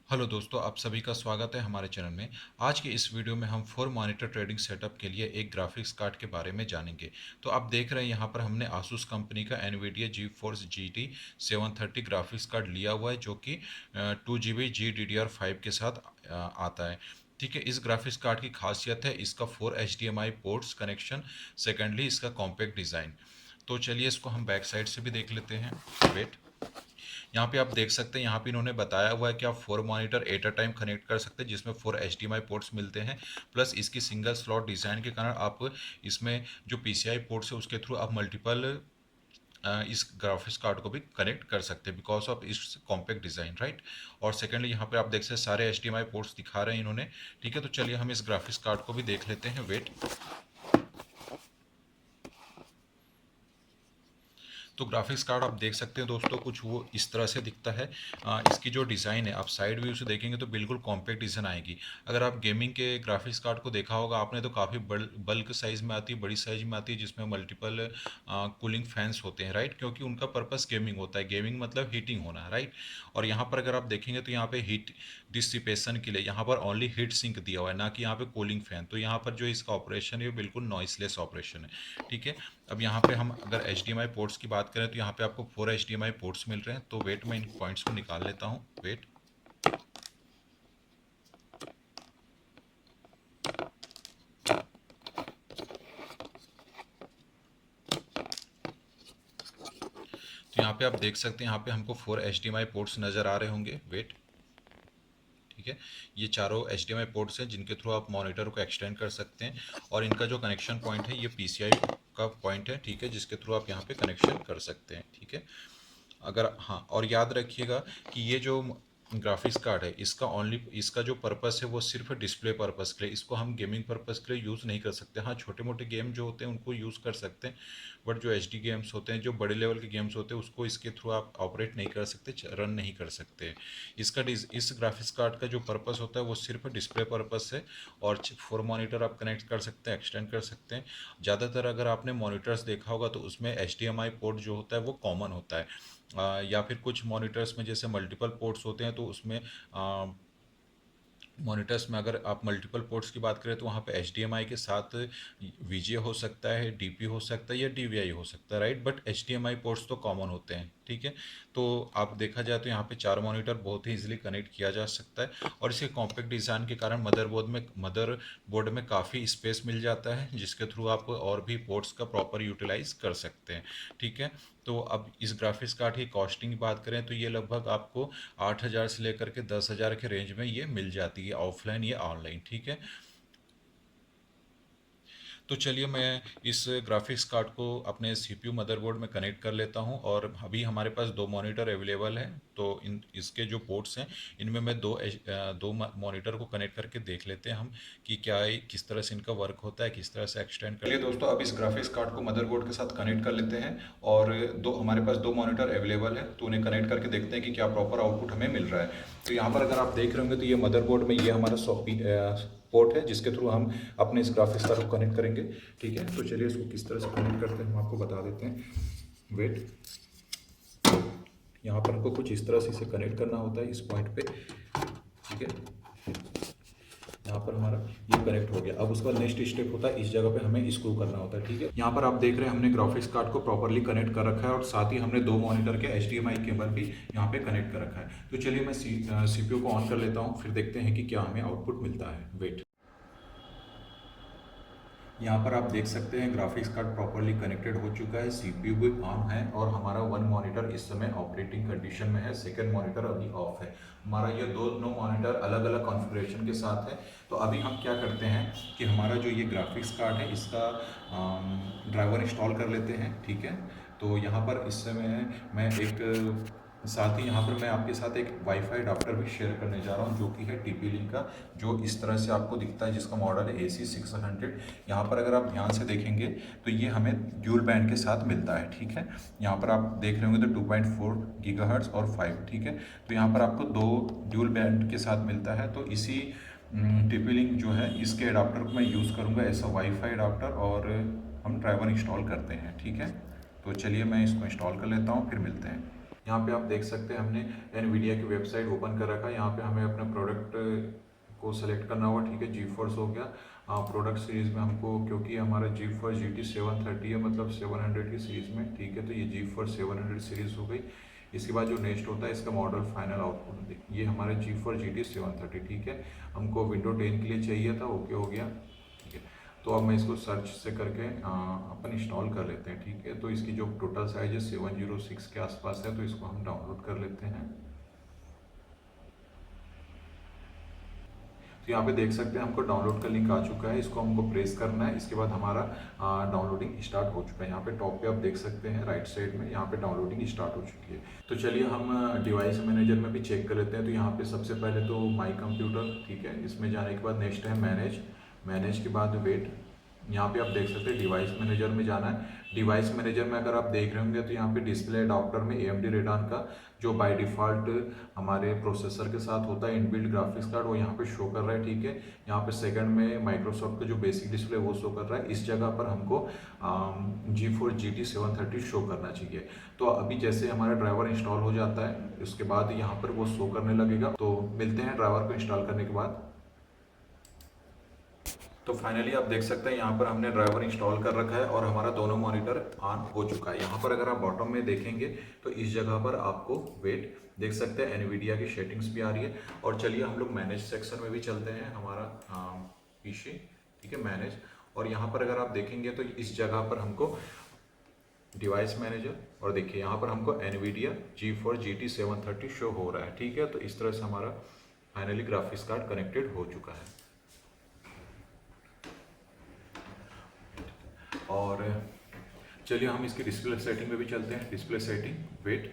Hello दोस्तों, आप सभी का स्वागत है हमारे चैनल में। आज की इस वीडियो में हम 4 मॉनिटर ट्रेडिंग सेटअप के लिए एक ग्राफिक्स कार्ड के बारे में जानेंगे। तो आप देख रहे हैं यहाँ पर हमने आसूस कंपनी का NVIDIA GeForce GT 730 graphics card लिया हुआ है, जो कि 2 GB GDDR5 के साथ आता है। ठीक है, इस ग्राफिक्स कार्ड की खासियत है इसका 4 HDMI पोर्ट्स कनेक्शन। सेकेंडली, इसका कॉम्पैक्ट डिज़ाइन। तो चलिए इसको हम बैक साइड से भी देख लेते हैं। वेट, यहाँ पे आप देख सकते हैं, यहाँ पे इन्होंने बताया हुआ है कि आप 4 monitor at a time connect कर सकते हैं, जिसमें 4 HDMI पोर्ट्स मिलते हैं। प्लस इसकी सिंगल स्लॉट डिज़ाइन के कारण आप इसमें जो PCI पोर्ट्स है उसके थ्रू आप मल्टीपल इस ग्राफिक्स कार्ड को भी कनेक्ट कर सकते हैं, बिकॉज ऑफ इस कॉम्पैक्ट डिज़ाइन, राइट। और सेकेंडली यहाँ पे आप देख सकते हैं सारे HDMI पोर्ट्स दिखा रहे हैं इन्होंने। ठीक है, तो चलिए हम इस ग्राफिक्स कार्ड को भी देख लेते हैं। वेट, तो ग्राफिक्स कार्ड आप देख सकते हैं दोस्तों, कुछ वो इस तरह से दिखता है। इसकी जो डिज़ाइन है, आप साइड व्यू से देखेंगे तो बिल्कुल कॉम्पैक्ट डिज़ाइन आएगी। अगर आप गेमिंग के ग्राफिक्स कार्ड को देखा होगा आपने, तो काफ़ी बल्क साइज़ में आती है, बड़ी साइज़ में आती है, जिसमें मल्टीपल कूलिंग फैंस होते हैं, राइट, क्योंकि उनका पर्पस गेमिंग होता है। गेमिंग मतलब हीटिंग होना, राइट। और यहाँ पर अगर आप देखेंगे तो यहाँ पे हीट डिसिपेशन के लिए यहाँ पर ओनली हीट सिंक दिया हुआ है, ना कि यहाँ पे कूलिंग फैन। तो यहाँ पर जो इसका ऑपरेशन है वो बिल्कुल नॉइसलेस ऑपरेशन है। ठीक है, अब यहाँ पे हम अगर HDMI पोर्ट्स की बात करें तो यहाँ पे आपको 4 HDMI पोर्ट्स मिल रहे हैं। तो वेट, मैं इन पॉइंट्स को निकाल लेता हूँ। वेट, तो यहाँ पे आप देख सकते हैं, यहाँ पे हमको 4 HDMI पोर्ट्स नज़र आ रहे होंगे। वेट, ठीक है, ये चारों HDMI पोर्ट्स हैं जिनके थ्रू आप मॉनिटर को एक्सटेंड कर सकते हैं। और इनका जो कनेक्शन पॉइंट है ये PCI का पॉइंट है, ठीक है, जिसके थ्रू आप यहाँ पे कनेक्शन कर सकते हैं। ठीक है, अगर हाँ, और याद रखिएगा कि ये जो ग्राफिक्स कार्ड है इसका ओनली, इसका जो पर्पस है वो सिर्फ डिस्प्ले पर्पस के लिए, इसको हम गेमिंग पर्पस के लिए यूज़ नहीं कर सकते। हाँ, छोटे मोटे गेम जो होते हैं उनको यूज़ कर सकते हैं, बट जो HD गेम्स होते हैं, जो बड़े लेवल के गेम्स होते हैं, उसको इसके थ्रू आप ऑपरेट नहीं कर सकते, रन नहीं कर सकते। इस ग्राफिक्स कार्ड का जो पर्पस होता है वो सिर्फ डिस्प्ले पर्पस है। और 4 मॉनिटर आप कनेक्ट कर सकते हैं, एक्सटेंड कर सकते हैं। ज़्यादातर अगर आपने मॉनिटर्स देखा होगा तो उसमें HDMI पोर्ट जो होता है वो कॉमन होता है। या फिर कुछ मॉनिटर्स में जैसे मल्टीपल पोर्ट्स होते हैं, तो उसमें मॉनिटर्स में अगर आप मल्टीपल पोर्ट्स की बात करें तो वहाँ पे HDMI के साथ VGA हो सकता है, DP हो सकता है, या DVI हो सकता है, राइट। बट HDMI पोर्ट्स तो कॉमन होते हैं। ठीक है, तो आप देखा जाए तो यहाँ पे 4 मॉनिटर बहुत ही इजीली कनेक्ट किया जा सकता है। और इसके कॉम्पैक्ट डिज़ाइन के कारण मदरबोर्ड में काफ़ी स्पेस मिल जाता है, जिसके थ्रू आप और भी पोर्ट्स का प्रॉपर यूटिलाइज कर सकते हैं। ठीक है, तो अब इस ग्राफिक्स कार्ड की कॉस्टिंग की बात करें तो ये लगभग आपको 8,000 से लेकर के 10,000 के रेंज में ये मिल जाती है, ऑफलाइन या ऑनलाइन। ठीक है, तो चलिए मैं इस ग्राफिक्स कार्ड को अपने CPU मदरबोर्ड में कनेक्ट कर लेता हूं। और अभी हमारे पास 2 मॉनिटर अवेलेबल है, तो इन इसके जो पोर्ट्स हैं इनमें मैं दो मॉनिटर को कनेक्ट करके देख लेते हैं हम कि किस तरह से इनका वर्क होता है, किस तरह से एक्सटेंड कर। चलिए दोस्तों, अब इस ग्राफिक्स कार्ड को मदरबोर्ड के साथ कनेक्ट कर लेते हैं। और हमारे पास 2 मॉनिटर अवेलेबल है, तो उन्हें कनेक्ट करके देखते हैं कि क्या प्रॉपर आउटपुट हमें मिल रहा है। तो यहाँ पर अगर आप देख रहे होंगे तो ये मदरबोर्ड में ये हमारा पोर्ट है, जिसके थ्रू हम अपने इस ग्राफिक्स कार्ड को कनेक्ट करेंगे। ठीक है, तो चलिए इसको किस तरह से कनेक्ट करते हैं हम आपको बता देते हैं। वेट, यहाँ पर हमको कुछ इस तरह से इसे कनेक्ट करना होता है इस पॉइंट पे। ठीक है, यहाँ पर हमारा ये कनेक्ट हो गया। अब उसका नेक्स्ट स्टेप होता है, इस जगह पे हमें स्क्रू करना होता है। ठीक है, यहाँ पर आप देख रहे हैं हमने ग्राफिक्स कार्ड को प्रॉपरली कनेक्ट कर रखा है, और साथ ही हमने 2 मॉनिटर के HDMI केबल भी यहाँ पे कनेक्ट कर रखा है। तो चलिए मैं CPU को ऑन कर लेता हूँ, फिर देखते हैं कि क्या हमें आउटपुट मिलता है। वेट, यहाँ पर आप देख सकते हैं ग्राफिक्स कार्ड प्रॉपरली कनेक्टेड हो चुका है, CPU भी ऑन है, और हमारा 1 मॉनिटर इस समय ऑपरेटिंग कंडीशन में है, सेकंड मॉनिटर अभी ऑफ है। हमारा ये दोनों मॉनिटर अलग अलग कॉन्फ़िगरेशन के साथ है। तो अभी हम क्या करते हैं कि हमारा जो ये ग्राफिक्स कार्ड है इसका ड्राइवर इंस्टॉल कर लेते हैं। ठीक है, तो यहाँ पर इस समय मैं एक साथ ही यहाँ पर मैं आपके साथ एक वाईफाई अडाप्टर भी शेयर करने जा रहा हूँ, जो कि है TP-Link का, जो इस तरह से आपको दिखता है, जिसका मॉडल है AC600। यहाँ पर अगर आप ध्यान से देखेंगे तो ये हमें ड्यूल बैंड के साथ मिलता है। ठीक है, यहाँ पर आप देख रहे होंगे तो 2.4 गीगाहर्ट्ज़ और 5। ठीक है, तो यहाँ पर आपको 2 ड्यूल बैंड के साथ मिलता है। तो इसी TP-Link जो है इसके अडाप्टर को मैं यूज़ करूँगा एज अ वाईफाई अडाप्टर, और हम ड्राइवर इंस्टॉल करते हैं। ठीक है, तो चलिए मैं इसको इंस्टॉल कर लेता हूँ, फिर मिलते हैं। यहाँ पे आप देख सकते हैं हमने एनवीडिया की वेबसाइट ओपन कर रखा है। यहाँ पे हमें अपने प्रोडक्ट को सेलेक्ट करना होगा, ठीक है। जी फोर्स हो गया। प्रोडक्ट सीरीज में हमको, क्योंकि हमारा जी फोर्स GT 730 है, मतलब 700 की सीरीज में, ठीक है। तो ये जी फोर्स 700 सीरीज हो गई। इसके बाद जो नेक्स्ट होता है इसका मॉडल फाइनल आउटपुट, ये हमारे जी फोर GT 730, ठीक है। हमको विंडो 10 के लिए चाहिए था, ओके हो गया, ठीक है। तो अब मैं इसको सर्च से करके अपन इंस्टॉल कर लेते हैं, ठीक है। तो इसकी जो टोटल साइज है 706 के आसपास है, तो इसको हम डाउनलोड कर लेते हैं। तो यहाँ पे देख सकते हैं हमको डाउनलोड का लिंक आ चुका है, इसको हमको प्रेस करना है। इसके बाद हमारा डाउनलोडिंग स्टार्ट हो चुका है। यहाँ पे टॉप पे आप देख सकते हैं राइट साइड में, यहाँ पे डाउनलोडिंग स्टार्ट हो चुकी है। तो चलिए हम डिवाइस मैनेजर में भी चेक कर लेते हैं। तो यहाँ पे सबसे पहले तो माई कंप्यूटर, ठीक है। इसमें जाने के बाद नेक्स्ट है मैनेज, मैनेज के बाद वेट। यहाँ पे आप देख सकते हैं डिवाइस मैनेजर में जाना है। डिवाइस मैनेजर में अगर आप देख रहे होंगे तो यहाँ पे डिस्प्ले अडॉप्टर में AMD रेडान का जो बाय डिफ़ॉल्ट हमारे प्रोसेसर के साथ होता है इनबिल्ट ग्राफिक्स कार्ड, वो यहाँ पे शो कर रहा है, ठीक है। यहाँ पे सेकंड में माइक्रोसॉफ्ट का जो बेसिक डिस्प्ले वो शो कर रहा है। इस जगह पर हमको G4 GT 730 शो करना चाहिए। तो अभी जैसे हमारा ड्राइवर इंस्टॉल हो जाता है उसके बाद यहाँ पर वो शो करने लगेगा। तो मिलते हैं ड्राइवर को इंस्टॉल करने के बाद। तो फाइनली आप देख सकते हैं यहाँ पर हमने ड्राइवर इंस्टॉल कर रखा है और हमारा दोनों मॉनिटर ऑन हो चुका है। यहाँ पर अगर आप बॉटम में देखेंगे तो इस जगह पर आपको वेट देख सकते हैं, एनवीडिया की सेटिंग्स भी आ रही है। और चलिए हम लोग मैनेज सेक्शन में भी चलते हैं, हमारा पीसी, ठीक है, मैनेज। और यहाँ पर अगर आप देखेंगे तो इस जगह पर हमको डिवाइस मैनेजर, और देखिए यहाँ पर हमको एनवीडिया G4 GT 730 शो हो रहा है, ठीक है। तो इस तरह से हमारा फाइनली ग्राफिक्स कार्ड कनेक्टेड हो चुका है। और चलिए हम इसकी डिस्प्ले सेटिंग में भी चलते हैं। डिस्प्ले सेटिंग, वेट,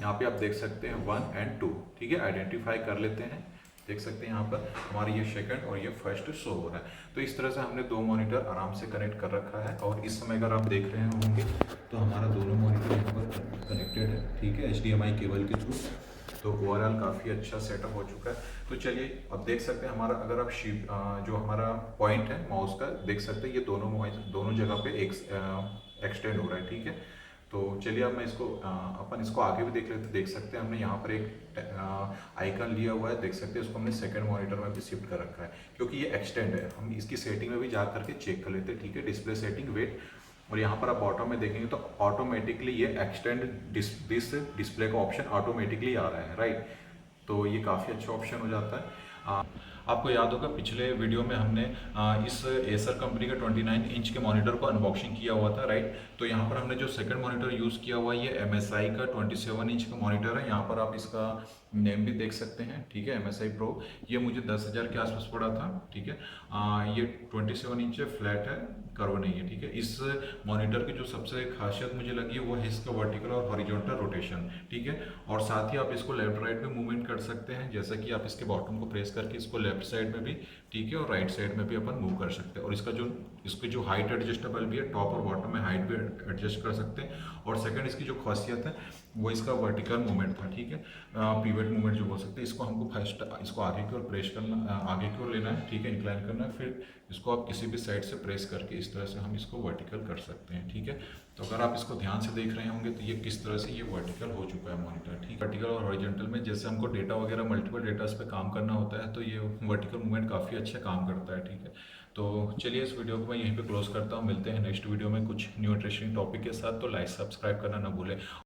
यहाँ पे आप देख सकते हैं 1 और 2, ठीक है, आइडेंटिफाई कर लेते हैं। देख सकते हैं यहाँ पर हमारी ये सेकंड और ये फर्स्ट शो हो रहा है। तो इस तरह से हमने दो मॉनिटर आराम से कनेक्ट कर रखा है। और इस समय अगर आप देख रहे होंगे तो हमारा दोनों मॉनिटर यहाँ पर कनेक्टेड है, ठीक है, HDMI केबल के थ्रू। तो ओवरऑल काफ़ी अच्छा सेटअप हो चुका है। तो चलिए अब देख सकते हैं हमारा, अगर आप जो हमारा पॉइंट है माउस का, देख सकते हैं ये दोनों जगह पे एक्सटेंड हो रहा है, ठीक है। तो चलिए अब मैं इसको अपन इसको आगे भी देख लेते हैं। देख सकते हैं हमने यहाँ पर एक आइकन लिया हुआ है, देख सकते हैं इसको हमने सेकंड मॉनिटर में भी शिफ्ट कर रखा है क्योंकि ये एक्सटेंड है। हम इसकी सेटिंग में भी जा करके चेक कर लेते हैं, ठीक है। डिस्प्ले सेटिंग, वेट, और यहाँ पर आप बॉटम में देखेंगे तो ऑटोमेटिकली ये एक्सटेंड दिस डिस्प्ले का ऑप्शन ऑटोमेटिकली आ रहा है, राइट। तो ये काफ़ी अच्छा ऑप्शन हो जाता है। आपको याद होगा पिछले वीडियो में हमने इस एसर कंपनी का 29 इंच के मॉनिटर को अनबॉक्सिंग किया हुआ था, राइट। तो यहाँ पर हमने जो सेकंड मॉनिटर यूज़ किया हुआ है ये MSI का 27 इंच का मॉनिटर है। यहाँ पर आप इसका नेम भी देख सकते हैं, ठीक है, MSI Pro। ये मुझे 10,000 के आसपास पड़ा था, ठीक है। ये 27 इंच है, फ्लैट है, कर्व नहीं है, ठीक है। इस मॉनिटर की जो सबसे खासियत मुझे लगी है वो है इसका वर्टिकल और हॉरिजॉन्टल रोटेशन, ठीक है। और साथ ही आप इसको लेफ्ट राइट में मूवमेंट कर सकते हैं, जैसा कि आप इसके बॉटम को प्रेस करके इसको लेफ्ट साइड में भी, ठीक है, और राइट साइड में भी अपन मूव कर सकते हैं। और इसकी जो हाइट एडजस्टेबल भी है, टॉप और बॉटम में हाइट भी एडजस्ट कर सकते हैं। और सेकंड इसकी जो खासियत है वो इसका वर्टिकल मूवमेंट था, ठीक है, पिवट मूवमेंट जो बोल सकते हैं। इसको हमको फर्स्ट इसको आगे की ओर प्रेस करना, आगे की ओर लेना है, ठीक है, इंक्लाइन करना है, फिर इसको आप किसी भी साइड से प्रेस करके इस तरह से हम इसको वर्टिकल कर सकते हैं, ठीक है। तो अगर आप इसको ध्यान से देख रहे होंगे तो ये किस तरह से ये वर्टिकल हो चुका है मॉनिटर, ठीक है। वर्टिकल और हॉरिजॉन्टल में जैसे हमको डेटा वगैरह मल्टीपल डेटास पे काम करना होता है तो ये वर्टिकल मूवमेंट काफ़ी अच्छा काम करता है, ठीक है। तो चलिए इस वीडियो को मैं यहीं पे क्लोज करता हूँ। मिलते हैं नेक्स्ट वीडियो में कुछ न्यू इंटरेस्टिंग टॉपिक के साथ। तो लाइक सब्सक्राइब करना ना भूलें।